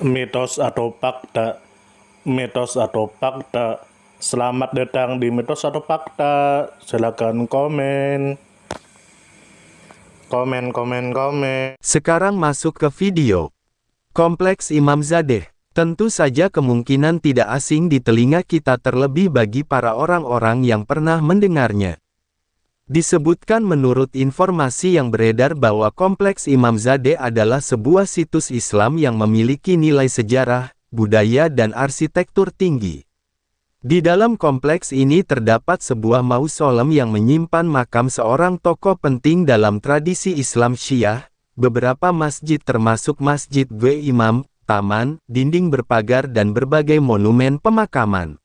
Mitos atau fakta? Mitos atau fakta? Selamat datang di Mitos atau Fakta. Silakan komen. Komen. Sekarang masuk ke video. Kompleks Imam Zadeh. Tentu saja kemungkinan tidak asing di telinga kita, terlebih bagi para orang-orang yang pernah mendengarnya. Disebutkan menurut informasi yang beredar bahwa Kompleks Imam Zadeh adalah sebuah situs Islam yang memiliki nilai sejarah, budaya dan arsitektur tinggi. Di dalam kompleks ini terdapat sebuah mausolem yang menyimpan makam seorang tokoh penting dalam tradisi Islam Syiah, beberapa masjid termasuk Masjid Gwe Imam, taman, dinding berpagar dan berbagai monumen pemakaman.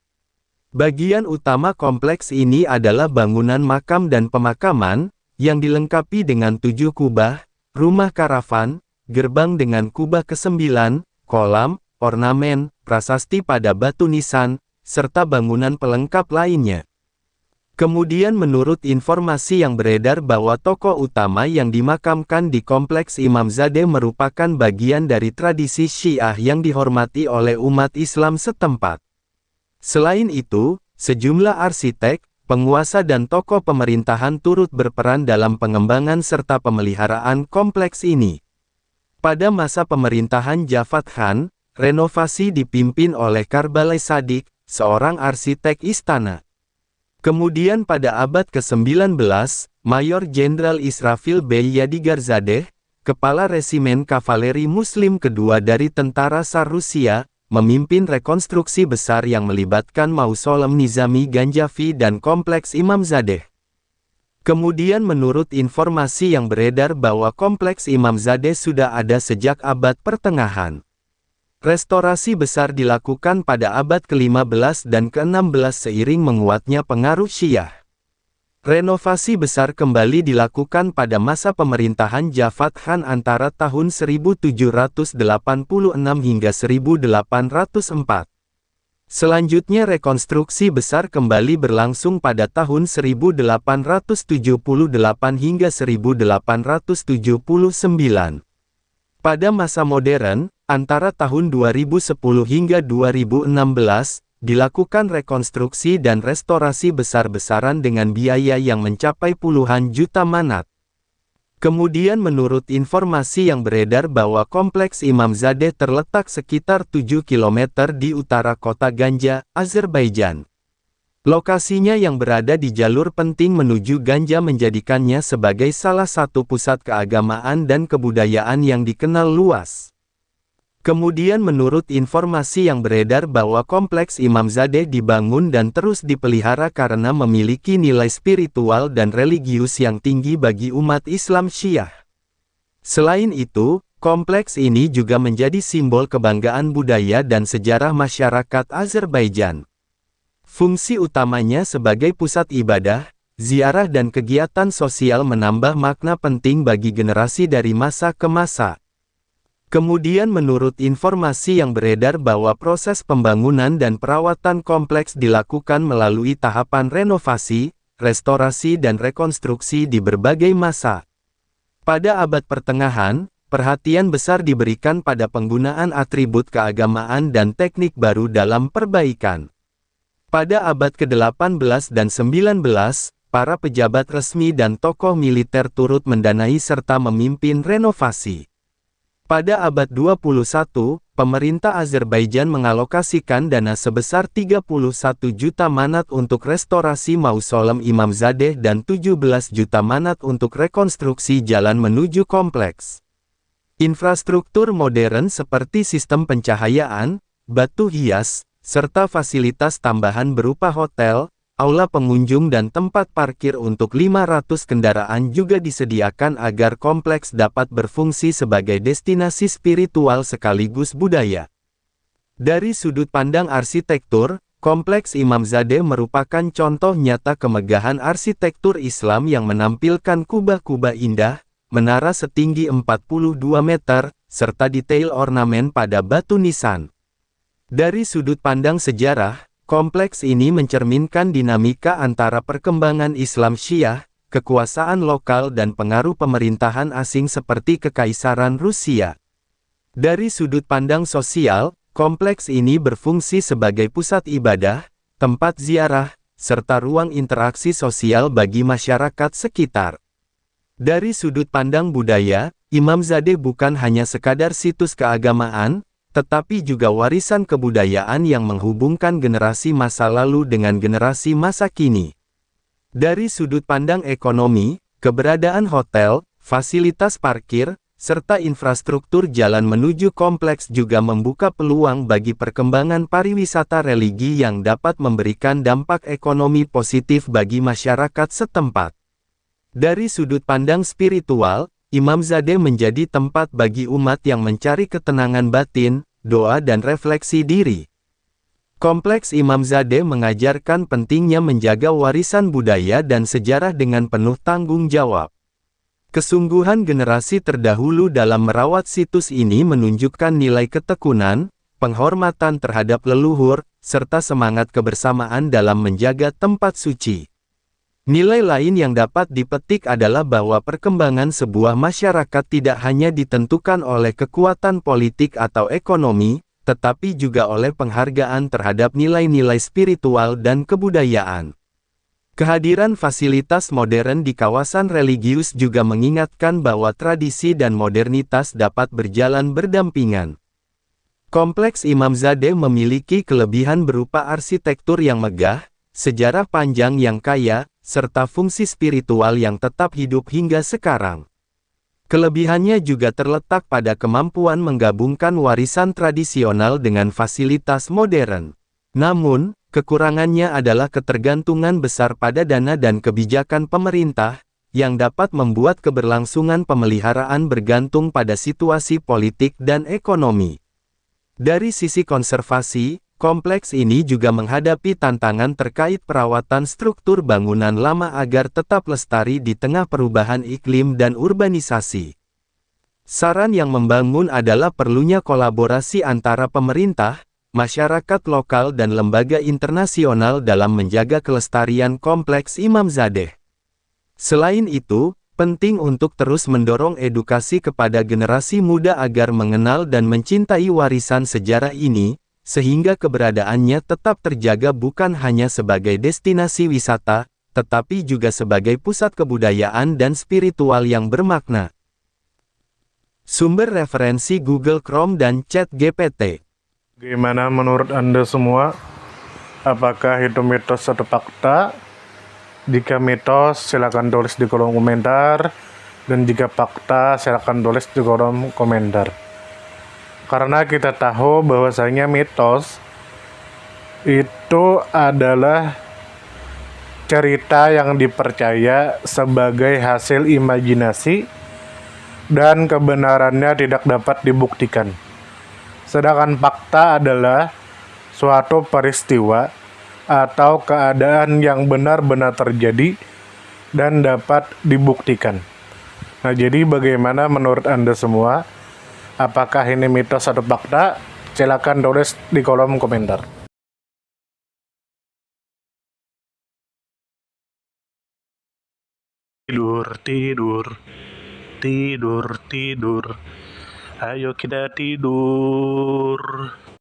Bagian utama kompleks ini adalah bangunan makam dan pemakaman, yang dilengkapi dengan 7 kubah, rumah karavan, gerbang dengan kubah ke-9, kolam, ornamen, prasasti pada batu nisan, serta bangunan pelengkap lainnya. Kemudian menurut informasi yang beredar bahwa tokoh utama yang dimakamkan di kompleks Imam Zadeh merupakan bagian dari tradisi Syiah yang dihormati oleh umat Islam setempat. Selain itu, sejumlah arsitek, penguasa dan tokoh pemerintahan turut berperan dalam pengembangan serta pemeliharaan kompleks ini. Pada masa pemerintahan Javad Khan, renovasi dipimpin oleh Karbalai Sadik, seorang arsitek istana. Kemudian pada abad ke-19, Mayor Jenderal Israfil Bey Yadigarzadeh, kepala resimen kavaleri Muslim kedua dari tentara Tsar Rusia, memimpin rekonstruksi besar yang melibatkan mausolem Nizami Ganjavi dan kompleks Imam Zadeh. Kemudian menurut informasi yang beredar bahwa kompleks Imam Zadeh sudah ada sejak abad pertengahan. Restorasi besar dilakukan pada abad ke-15 dan ke-16 seiring menguatnya pengaruh Syiah. Renovasi besar kembali dilakukan pada masa pemerintahan Javad Khan antara tahun 1786 hingga 1804. Selanjutnya rekonstruksi besar kembali berlangsung pada tahun 1878 hingga 1879. Pada masa modern, antara tahun 2010 hingga 2016, dilakukan rekonstruksi dan restorasi besar-besaran dengan biaya yang mencapai puluhan juta manat. Kemudian menurut informasi yang beredar bahwa kompleks Imam Zadeh terletak sekitar 7 km di utara kota Ganja, Azerbaijan. Lokasinya yang berada di jalur penting menuju Ganja menjadikannya sebagai salah satu pusat keagamaan dan kebudayaan yang dikenal luas. Kemudian menurut informasi yang beredar bahwa kompleks Imam Zadeh dibangun dan terus dipelihara karena memiliki nilai spiritual dan religius yang tinggi bagi umat Islam Syiah. Selain itu, kompleks ini juga menjadi simbol kebanggaan budaya dan sejarah masyarakat Azerbaijan. Fungsi utamanya sebagai pusat ibadah, ziarah dan kegiatan sosial menambah makna penting bagi generasi dari masa ke masa. Kemudian menurut informasi yang beredar bahwa proses pembangunan dan perawatan kompleks dilakukan melalui tahapan renovasi, restorasi dan rekonstruksi di berbagai masa. Pada abad pertengahan, perhatian besar diberikan pada penggunaan atribut keagamaan dan teknik baru dalam perbaikan. Pada abad ke-18 dan 19, para pejabat resmi dan tokoh militer turut mendanai serta memimpin renovasi. Pada abad 21, pemerintah Azerbaijan mengalokasikan dana sebesar 31 juta manat untuk restorasi mausolem Imam Zadeh dan 17 juta manat untuk rekonstruksi jalan menuju kompleks. Infrastruktur modern seperti sistem pencahayaan, batu hias, serta fasilitas tambahan berupa hotel, aula pengunjung dan tempat parkir untuk 500 kendaraan juga disediakan agar kompleks dapat berfungsi sebagai destinasi spiritual sekaligus budaya. Dari sudut pandang arsitektur, kompleks Imam Zadeh merupakan contoh nyata kemegahan arsitektur Islam yang menampilkan kubah-kubah indah, menara setinggi 42 meter, serta detail ornamen pada batu nisan. Dari sudut pandang sejarah, kompleks ini mencerminkan dinamika antara perkembangan Islam Syiah, kekuasaan lokal dan pengaruh pemerintahan asing seperti Kekaisaran Rusia. Dari sudut pandang sosial, kompleks ini berfungsi sebagai pusat ibadah, tempat ziarah, serta ruang interaksi sosial bagi masyarakat sekitar. Dari sudut pandang budaya, Imamzadeh bukan hanya sekadar situs keagamaan, tetapi juga warisan kebudayaan yang menghubungkan generasi masa lalu dengan generasi masa kini. Dari sudut pandang ekonomi, keberadaan hotel, fasilitas parkir, serta infrastruktur jalan menuju kompleks juga membuka peluang bagi perkembangan pariwisata religi yang dapat memberikan dampak ekonomi positif bagi masyarakat setempat. Dari sudut pandang spiritual, Imamzadeh menjadi tempat bagi umat yang mencari ketenangan batin, doa dan refleksi diri. Kompleks Imamzadeh mengajarkan pentingnya menjaga warisan budaya dan sejarah dengan penuh tanggung jawab. Kesungguhan generasi terdahulu dalam merawat situs ini menunjukkan nilai ketekunan, penghormatan terhadap leluhur, serta semangat kebersamaan dalam menjaga tempat suci. Nilai lain yang dapat dipetik adalah bahwa perkembangan sebuah masyarakat tidak hanya ditentukan oleh kekuatan politik atau ekonomi, tetapi juga oleh penghargaan terhadap nilai-nilai spiritual dan kebudayaan. Kehadiran fasilitas modern di kawasan religius juga mengingatkan bahwa tradisi dan modernitas dapat berjalan berdampingan. Kompleks Imamzadeh memiliki kelebihan berupa arsitektur yang megah, sejarah panjang yang kaya, serta fungsi spiritual yang tetap hidup hingga sekarang. Kelebihannya juga terletak pada kemampuan menggabungkan warisan tradisional dengan fasilitas modern. Namun, kekurangannya adalah ketergantungan besar pada dana dan kebijakan pemerintah, yang dapat membuat keberlangsungan pemeliharaan bergantung pada situasi politik dan ekonomi. Dari sisi konservasi, kompleks ini juga menghadapi tantangan terkait perawatan struktur bangunan lama agar tetap lestari di tengah perubahan iklim dan urbanisasi. Saran yang membangun adalah perlunya kolaborasi antara pemerintah, masyarakat lokal dan lembaga internasional dalam menjaga kelestarian kompleks Imamzadeh. Selain itu, penting untuk terus mendorong edukasi kepada generasi muda agar mengenal dan mencintai warisan sejarah ini, sehingga keberadaannya tetap terjaga bukan hanya sebagai destinasi wisata, tetapi juga sebagai pusat kebudayaan dan spiritual yang bermakna. Sumber referensi Google Chrome dan ChatGPT. Gimana menurut Anda semua? Apakah itu mitos atau fakta? Jika mitos, silakan tulis di kolom komentar. Dan jika fakta, silakan tulis di kolom komentar. Karena kita tahu bahwasanya mitos itu adalah cerita yang dipercaya sebagai hasil imajinasi dan kebenarannya tidak dapat dibuktikan. Sedangkan fakta adalah suatu peristiwa atau keadaan yang benar-benar terjadi dan dapat dibuktikan. Nah, jadi bagaimana menurut Anda semua? Apakah ini mitos atau fakta? Silakan tulis di kolom komentar. Tidur, tidur, tidur, tidur. Ayo kita tidur.